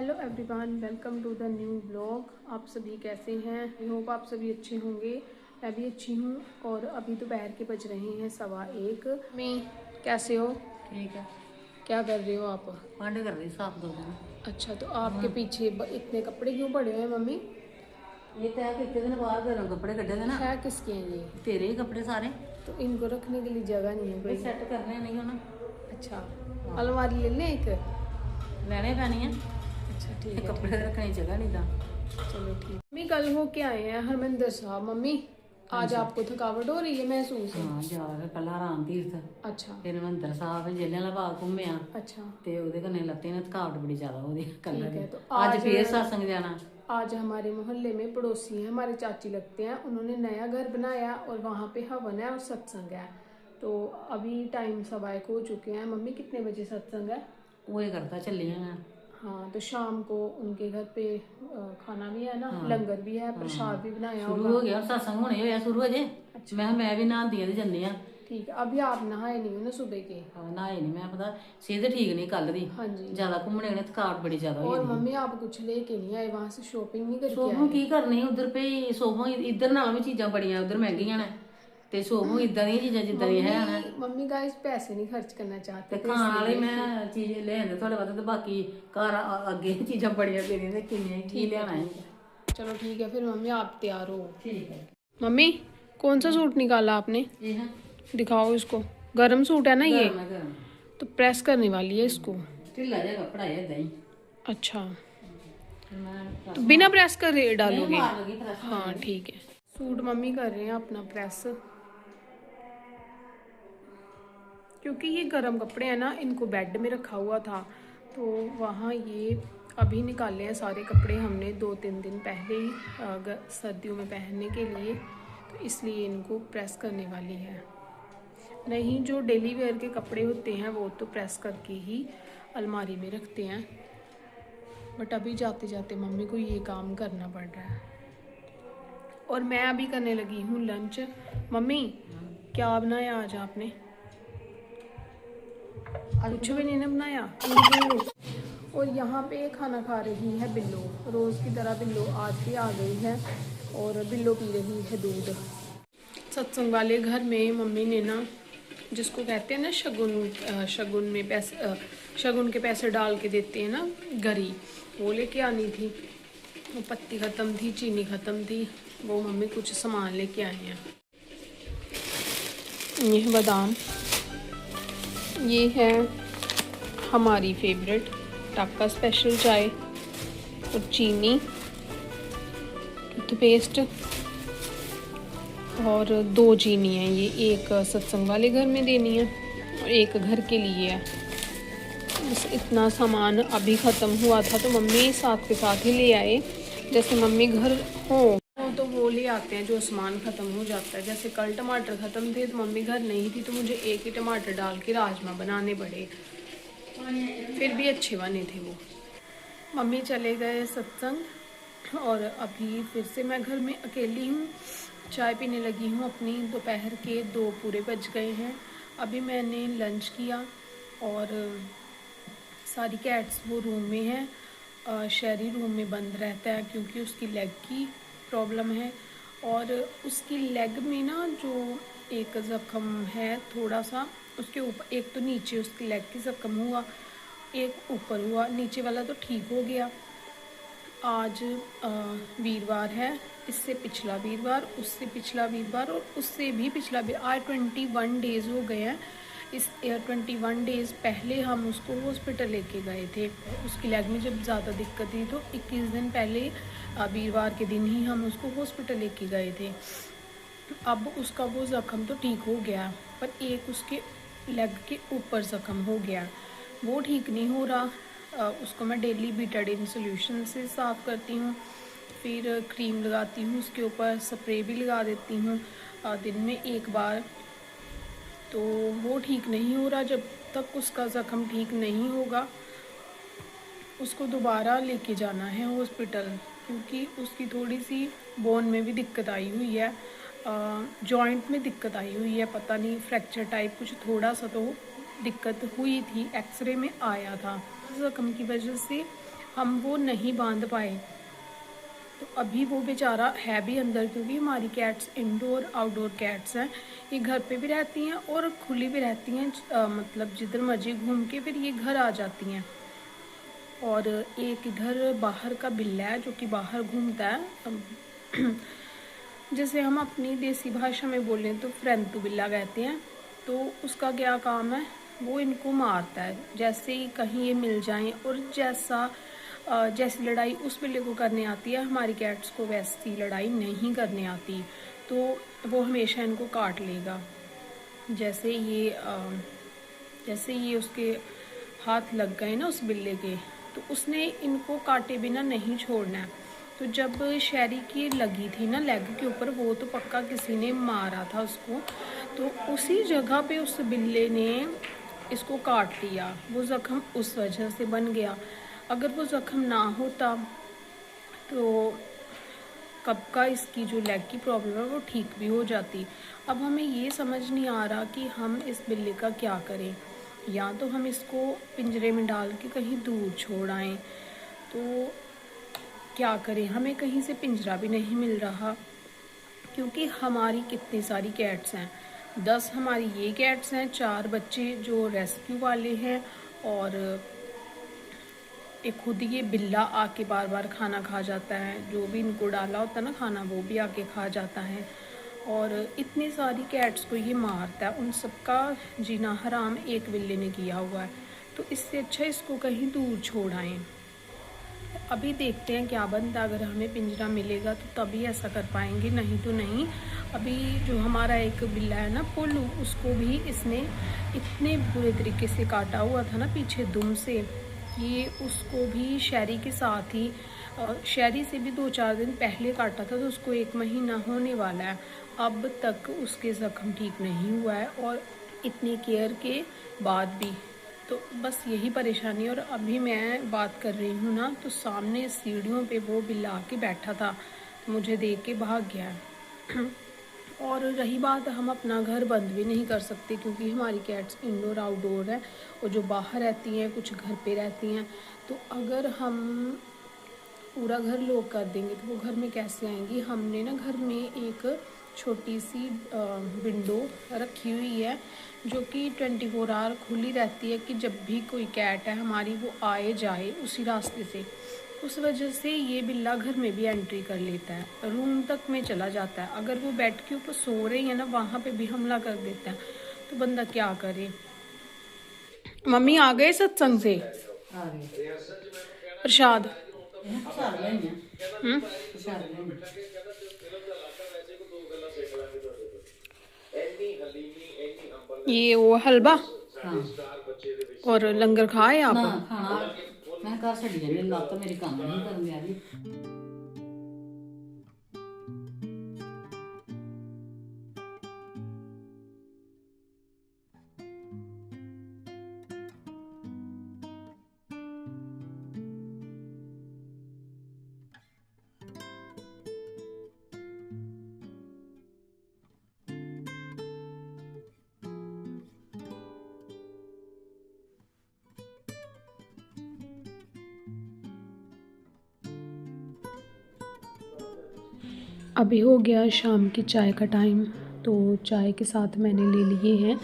Hello everyone, welcome to the new blog. आप सभी कैसे हैं? आई होप आप सभी अच्छे होंगे। मैं भी अच्छी हूँ। और अभी दोपहर के बज रहे हैं 1:15। मैं कैसे हो? ठीक है। क्या कर रहे हो आप? भांडे कर रही साफ दो दिन। अच्छा, तो आपके पीछे इतने कपड़े क्यों पड़े हुए हैं मम्मी? ये तय कितने दिन बाद गर्म कपड़े कटे थे ना। है किसके हैं ये? तेरे ही कपड़े सारे। तो इनको रखने के लिए जगह नहीं है ये कोई? सेट करने नहीं हो ना। अच्छा, अलमारी ले लें एक? लेने पैनी है। अच्छा ठीक है, कपड़े रखने की जगह नहीं था। चलो ठीक। मम्मी कल हो के आए हैं हरमिंदर साहब। मम्मी आज आपको थकावट हो रही है महसूस? हाँ जा के पहला आराम तीर्थ। अच्छा फिर हरमिंदर साहब जेलियां वाला बाग घूमे। अच्छा ते ਉਹਦੇ कन्नै ਲੱਤੇ ने थकावट बड़ी ज्यादा होती कल ठीक है। तो आज फिर सत्संग जाना। आज हमारे मोहल्ले में पड़ोसी हैं, हमारे चाची लगते हैं, उन्होंने नया घर बनाया और वहाँ पे हवन है और सत्संग है। तो अभी टाइम 1:15 हो चुके हैं। मम्मी कितने बजे सत्संग है? वो करता चली हैं। हाँ, तो शाम को उनके घर पे खाना भी है ना, लंगर भी है, प्रसाद भी बनाया शुरू हो गया सत्संग होने होया शुरू हो जे। मैं भी नहाती ते जन्नी आ। ठीक है। अभी आप नहाए नहीं हो ना सुबह के? नहाए नहीं, मैं पता सेहत ठीक नहीं कल दी। हाँ जी, ज्यादा घूमने ने थकावट बड़ी ज्यादा हो और गई। मम्मी आप कुछ लेके नहीं आए वहां से? शॉपिंग नहीं करके सोफों आए? की करनी उधर पे सोफों इधर नालों भी चीज़ां बड़ियां उधर महंगियां ने ते सोफों इदां दी चीज़ां जिद्दां दी है ना। मम्मी गाइस पैसे नहीं खर्च करना चाहते ते थे खाण वाली इसलिए। मैं चीज़ ले आंदे थोड़े बहुत ते बाकी घर अग्गे चीज़ां बड़ियां पेदियां ते किन्ने की लेना है। चलो ठीक है, फिर मम्मी आप तैयार हो। ठीक है। मम्मी कौन सा सूट निकाला आपने? ये है दिखाओ इसको। गरम सूट है ना ये? गरम है गरम। तो प्रेस करने वाली है इसको? ढिल्ला जा कपड़ा है दही। अच्छा, मैं तो बिना प्रेस कर डालोगे? मार लगी प्रेस। हाँ ठीक है। सूट मम्मी कर रहे हैं अपना प्रेस, क्योंकि ये गर्म कपड़े हैं ना, इनको बेड में रखा हुआ था तो वहाँ ये अभी निकाले हैं सारे कपड़े हमने 2-3 दिन पहले ही सर्दियों में पहनने के लिए, तो इसलिए इनको प्रेस करने वाली है। नहीं, जो डेली वेयर के कपड़े होते हैं वो तो प्रेस करके ही अलमारी में रखते हैं, बट अभी जाते जाते मम्मी को ये काम करना पड़ रहा है। और मैं अभी करने लगी हूँ लंच। मम्मी क्या बनाया आज आपने? कुछ भी नहीं बनाया। और यहाँ पे खाना खा रही है बिल्लो, रोज़ की तरह बिल्लो आज भी आ गई है और बिल्लो पी रही है दूध। सत्संग वाले घर में मम्मी ने ना, जिसको कहते हैं ना शगुन, शगुन में पैसे, शगुन के पैसे डाल के देते हैं ना, गरी, वो लेके आनी थी। वो पत्ती ख़त्म थी, चीनी ख़त्म थी, वो मम्मी कुछ सामान लेके आए हैं। ये है बादाम, ये है हमारी फेवरेट टाका स्पेशल चाय, और चीनी, टूथपेस्ट, और 2 चीनी है। ये एक सत्संग वाले घर में देनी है और एक घर के लिए है। बस इतना सामान अभी ख़त्म हुआ था तो मम्मी साथ के साथ ही ले आए। जैसे मम्मी घर हो तो वो ले आते हैं जो सामान ख़त्म हो जाता है। जैसे कल टमाटर ख़त्म थे तो मम्मी घर नहीं थी तो मुझे एक ही टमाटर डाल के राजमा बनाने पड़े, फिर भी अच्छे बने थे वो। मम्मी चले गए सत्संग और अभी फिर से मैं घर में अकेली हूँ, चाय पीने लगी हूँ अपनी। दोपहर के 2 पूरे बज गए हैं। अभी मैंने लंच किया और सारी कैट्स वो रूम में है। शहरी रूम में बंद रहता है क्योंकि उसकी लेग की प्रॉब्लम है, और उसकी लेग में ना जो एक ज़ख़म है थोड़ा सा उसके ऊपर, एक तो नीचे उसकी लेग की ज़ख़म हुआ, एक ऊपर हुआ। नीचे वाला तो ठीक हो गया। आज वीरवार है, इससे पिछला वीरवार, उससे पिछला वीरवार और उससे भी पिछला वीरवार, आज 21 डेज़ हो गए हैं। इस 21 डेज़ पहले हम उसको हॉस्पिटल लेके गए थे। उसकी लेग में जब ज़्यादा दिक्कत थी तो 21 दिन पहले वीरवार के दिन ही हम उसको हॉस्पिटल लेके गए थे। अब उसका वो ज़ख़म तो ठीक हो गया, पर एक उसके लेग के ऊपर ज़ख़म हो गया, वो ठीक नहीं हो रहा। उसको मैं डेली बीटाडीन सॉल्यूशन से साफ़ करती हूँ, फिर क्रीम लगाती हूँ उसके ऊपर, स्प्रे भी लगा देती हूँ दिन में 1 बार, तो वो ठीक नहीं हो रहा। जब तक उसका ज़ख़म ठीक नहीं होगा उसको दोबारा लेके जाना है हॉस्पिटल, क्योंकि उसकी थोड़ी सी बोन में भी दिक्कत आई हुई है, जॉइंट में दिक्कत आई हुई है, पता नहीं फ्रैक्चर टाइप कुछ थोड़ा सा तो दिक्कत हुई थी, एक्सरे में आया था। ज़ख़म की वजह से हम वो नहीं बांध पाए। तो अभी वो बेचारा है भी अंदर, क्योंकि हमारी कैट्स इंडोर आउटडोर कैट्स हैं। ये घर पे भी रहती हैं और खुली भी रहती हैं, मतलब जिधर मर्जी घूम के फिर ये घर आ जाती हैं। और एक इधर बाहर का बिल्ला है जो कि बाहर घूमता है। जैसे हम अपनी देसी भाषा में बोलें तो फ्रेंतु बिल्ला कहते हैं। तो उसका क्या काम है, वो इनको मारता है जैसे ही कहीं ये मिल जाएं। और जैसी लड़ाई उस बिल्ले को करने आती है, हमारी कैट्स को वैसी लड़ाई नहीं करने आती। तो वो हमेशा इनको काट लेगा। जैसे ये उसके हाथ लग गए ना उस बिल्ले के, तो उसने इनको काटे बिना नहीं छोड़ना है। तो जब शहरी की लगी थी ना लेग के ऊपर, वो तो पक्का किसी ने मारा था उसको। तो उसी जगह पे उस बिल्ले ने इसको काट दिया। वो ज़ख्म उस वजह से बन गया। अगर वो ज़ख्म ना होता तो कब का इसकी जो लेग की प्रॉब्लम है वो ठीक भी हो जाती। अब हमें ये समझ नहीं आ रहा कि हम इस बिल्ली का क्या करें। या तो हम इसको पिंजरे में डाल के कहीं दूर छोड़ आएँ, तो क्या करें, हमें कहीं से पिंजरा भी नहीं मिल रहा। क्योंकि हमारी कितनी सारी कैट्स हैं, 10 हमारी ये कैट्स हैं, 4 बच्चे जो रेस्क्यू वाले हैं, और एक खुद ये बिल्ला आके बार बार खाना खा जाता है। जो भी इनको डाला होता है ना खाना, वो भी आके खा जाता है। और इतनी सारी कैट्स को ये मारता है, उन सबका जीना हराम एक बिल्ले ने किया हुआ है। तो इससे अच्छा इसको कहीं दूर छोड़ आएँ। अभी देखते हैं क्या बनता है। अगर हमें पिंजरा मिलेगा तो तभी ऐसा कर पाएंगे, नहीं तो नहीं। अभी जो हमारा एक बिल्ला है ना पोलू, उसको भी इसने इतने बुरे तरीके से काटा हुआ था ना पीछे दुम से, कि उसको भी शहरी के साथ ही, शहरी से भी 2-4 दिन पहले काटा था। तो उसको 1 महीना होने वाला है, अब तक उसके ज़ख्म ठीक नहीं हुआ है, और इतनी केयर के बाद भी। तो बस यही परेशानी। और अभी मैं बात कर रही हूँ ना, तो सामने सीढ़ियों पे वो बिल्ला आके बैठा था, मुझे देख के भाग गया है। और रही बात, हम अपना घर बंद भी नहीं कर सकते, क्योंकि हमारी कैट्स इंडोर आउटडोर है, और जो बाहर रहती हैं कुछ घर पे रहती हैं। तो अगर हम पूरा घर लॉक कर देंगे तो वो घर में कैसे आएंगी। हमने ना घर में एक छोटी सी विंडो रखी हुई है, जो कि 24 आवर खुली रहती है, कि जब भी कोई कैट है हमारी वो आए जाए उसी रास्ते से। उस वजह से ये बिल्ला घर में भी एंट्री कर लेता है, रूम तक में चला जाता है। अगर वो बेड के ऊपर सो रही है ना, वहाँ पे भी हमला कर देता है। तो बंदा क्या करे। मम्मी आ गए सत्संग से आ गए प्रसाद। प्रसाद लेंगे प्रसाद लेंगे। ये वो हलवा हाँ और लंगर खाए आप? ना खाना मैं घर छड़ी जानी, लत्त मेरी काम नहीं करन दिया जी। अभी हो गया शाम की चाय का टाइम। तो चाय के साथ मैंने ले लिए हैं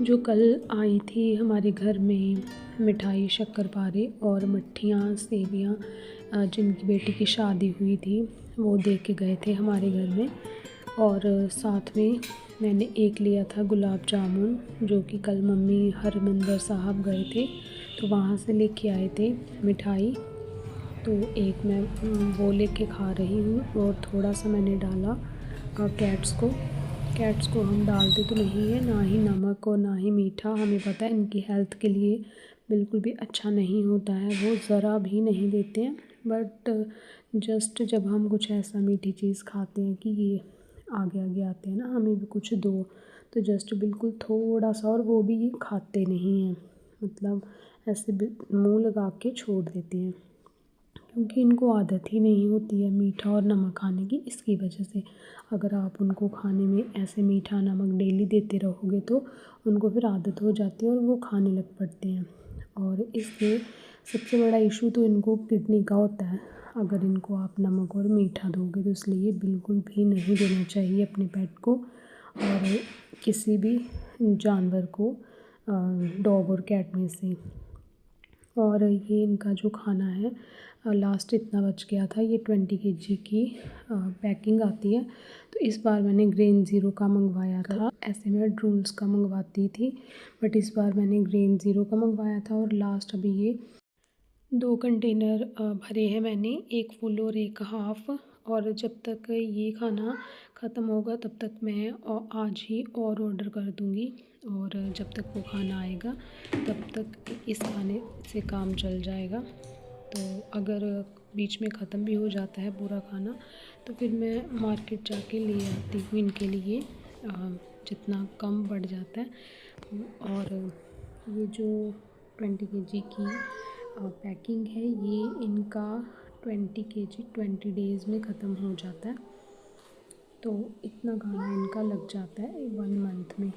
जो कल आई थी हमारे घर में मिठाई, शक्करपारे और मट्ठियाँ, सेवियाँ, जिनकी बेटी की शादी हुई थी वो दे के गए थे हमारे घर में। और साथ में मैंने एक लिया था गुलाब जामुन, जो कि कल मम्मी हरमिंदर साहब गए थे तो वहाँ से लेके आए थे मिठाई। तो एक मैं वो लेके खा रही हूँ, और थोड़ा सा मैंने डाला कैट्स को हम डालते तो नहीं है, ना ही नमक और ना ही मीठा। हमें पता है इनकी हेल्थ के लिए बिल्कुल भी अच्छा नहीं होता है, वो ज़रा भी नहीं देते हैं। बट जस्ट जब हम कुछ ऐसा मीठी चीज़ खाते हैं कि ये आगे आगे आते हैं ना, हमें भी कुछ दो, तो जस्ट बिल्कुल थोड़ा सा, और वो भी ये खाते नहीं हैं, मतलब ऐसे मुँह लगा के छोड़ देते हैं, क्योंकि इनको आदत ही नहीं होती है मीठा और नमक खाने की। इसकी वजह से अगर आप उनको खाने में ऐसे मीठा नमक डेली देते रहोगे तो उनको फिर आदत हो जाती है और वो खाने लग पड़ते हैं। और इसके सबसे बड़ा इशू तो इनको किडनी का होता है। अगर इनको आप नमक और मीठा दोगे तो इसलिए बिल्कुल भी नहीं देना चाहिए अपने पेट को और किसी भी जानवर को, डॉग और कैट में से। और ये इनका जो खाना है लास्ट इतना बच गया था। ये 20 kg की पैकिंग आती है, तो इस बार मैंने ग्रेन ज़ीरो का मंगवाया था। ऐसे मैं ड्रूल्स का मंगवाती थी, बट इस बार मैंने ग्रेन ज़ीरो का मंगवाया था। और लास्ट अभी ये 2 कंटेनर भरे हैं मैंने, एक फुल और एक हाफ़। और जब तक ये खाना ख़त्म होगा तब तक मैं आज ही और ऑर्डर कर दूँगी। और जब तक वो खाना आएगा तब तक इस खाने से काम चल जाएगा। तो अगर बीच में ख़त्म भी हो जाता है पूरा खाना तो फिर मैं मार्केट जाके ले आती हूँ इनके लिए, जितना कम बढ़ जाता है। और ये जो 20 kg की पैकिंग है ये इनका 20 kg 20 डेज़ में ख़त्म हो जाता है। तो इतना खाना इनका लग जाता है 1 मंथ में।